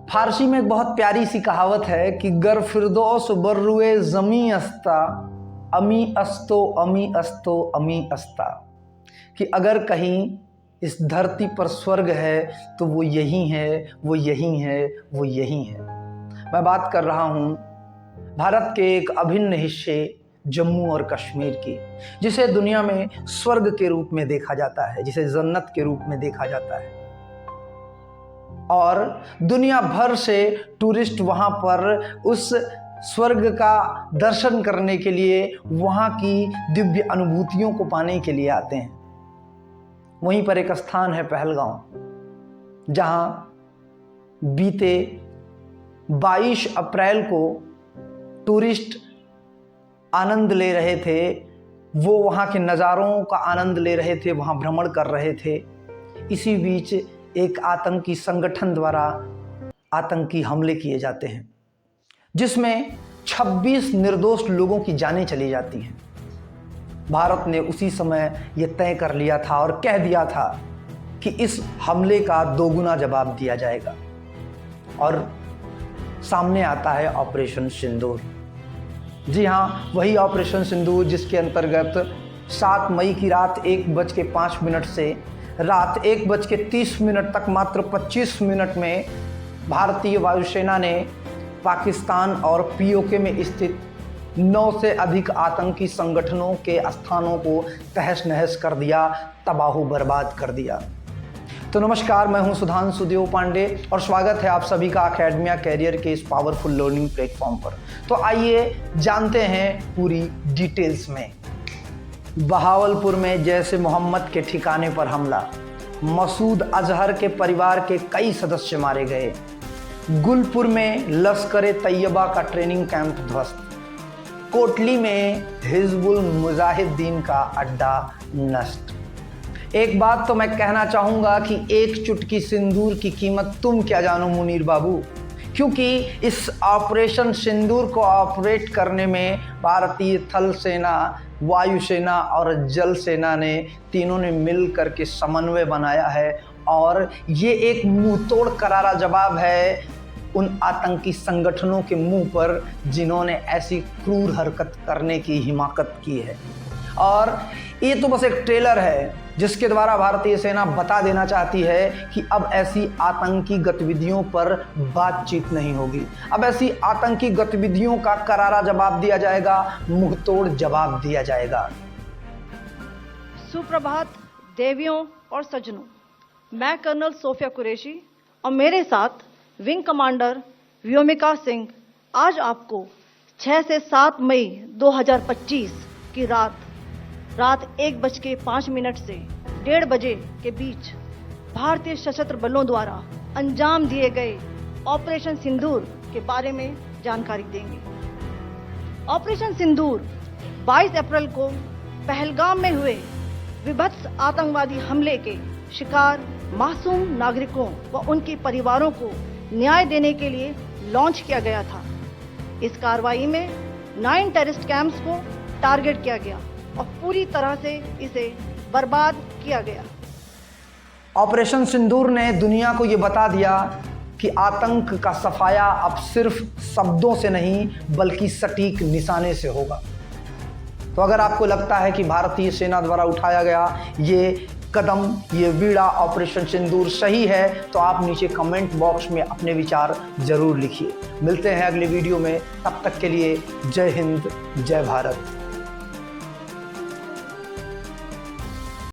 फारसी में एक बहुत प्यारी सी कहावत है कि गर फिरदौस बर्रुए ज़मी अस्ता अमी अस्तो अमी अस्तो अमी अस्ता, कि अगर कहीं इस धरती पर स्वर्ग है तो वो यही है, वो यही है, वो यही है। मैं बात कर रहा हूँ भारत के एक अभिन्न हिस्से जम्मू और कश्मीर की, जिसे दुनिया में स्वर्ग के रूप में देखा जाता है, जिसे जन्नत के रूप में देखा जाता है, और दुनिया भर से टूरिस्ट वहाँ पर उस स्वर्ग का दर्शन करने के लिए, वहाँ की दिव्य अनुभूतियों को पाने के लिए आते हैं। वहीं पर एक स्थान है पहलगाम, जहाँ बीते 22 अप्रैल को टूरिस्ट आनंद ले रहे थे। वो वहाँ के नज़ारों का आनंद ले रहे थे, वहाँ भ्रमण कर रहे थे। इसी बीच एक आतंकी संगठन द्वारा आतंकी हमले किए जाते हैं, जिसमें 26 निर्दोष लोगों की जानें चली जाती हैं। भारत ने उसी समय ये तय कर लिया था और कह दिया था कि इस हमले का दोगुना जवाब दिया जाएगा, और सामने आता है ऑपरेशन सिंदूर। जी हाँ, वही ऑपरेशन सिंदूर जिसके अंतर्गत 7 मई की रात 1:05 से रात 1:30 तक मात्र 25 मिनट में भारतीय वायुसेना ने पाकिस्तान और पीओके में स्थित 9 से अधिक आतंकी संगठनों के स्थानों को तहस नहस कर दिया, तबाह बर्बाद कर दिया। तो नमस्कार, मैं हूं सुधांशु देव पांडे और स्वागत है आप सभी का अकेडमिया कैरियर के इस पावरफुल लर्निंग प्लेटफॉर्म पर। तो आइए जानते हैं पूरी डिटेल्स में। बहावलपुर में जैश ए मोहम्मद के ठिकाने पर हमला, मसूद अजहर के परिवार के कई सदस्य मारे गए। गुलपुर में लश्कर तैयबा का ट्रेनिंग कैंप ध्वस्त। कोटली में हिजबुल मुजाहिदीन का अड्डा नष्ट। एक बात तो मैं कहना चाहूँगा कि एक चुटकी सिंदूर की कीमत तुम क्या जानो मुनीर बाबू, क्योंकि इस ऑपरेशन सिंदूर को ऑपरेट करने में भारतीय थल सेना, वायुसेना और जल सेना ने तीनों ने मिल करके समन्वय बनाया है, और ये एक मुंहतोड़ करारा जवाब है उन आतंकी संगठनों के मुंह पर जिन्होंने ऐसी क्रूर हरकत करने की हिमाकत की है। और ये तो बस एक ट्रेलर है जिसके द्वारा भारतीय सेना बता देना चाहती है कि अब ऐसी आतंकी गतिविधियों पर बातचीत नहीं होगी। अब ऐसी आतंकी गतिविधियों का करारा जवाब दिया जाएगा, मुंहतोड़ जवाब दिया जाएगा। सुप्रभात देवियों और सज्जनों, मैं कर्नल सोफिया कुरैशी और मेरे साथ विंग कमांडर व्योमिका सिंह आज आपको 6 से 7 मई 2025 की रात 1:05 से 1:30 बजे के बीच भारतीय सशस्त्र बलों द्वारा अंजाम दिए गए ऑपरेशन सिंदूर के बारे में जानकारी देंगे। ऑपरेशन सिंदूर 22 अप्रैल को पहलगाम में हुए विभत्स आतंकवादी हमले के शिकार मासूम नागरिकों व उनके परिवारों को न्याय देने के लिए लॉन्च किया गया था। इस कार्रवाई में 9 टेररिस्ट कैंप्स को टारगेट किया गया और पूरी तरह से इसे बर्बाद किया गया। ऑपरेशन सिंदूर ने दुनिया को ये बता दिया कि आतंक का सफाया अब सिर्फ शब्दों से नहीं बल्कि सटीक निशाने से होगा। तो अगर आपको लगता है कि भारतीय सेना द्वारा उठाया गया ये कदम, ये बीड़ा ऑपरेशन सिंदूर सही है, तो आप नीचे कमेंट बॉक्स में अपने विचार जरूर लिखिए। मिलते हैं अगले वीडियो में, तब तक के लिए जय हिंद, जय भारत।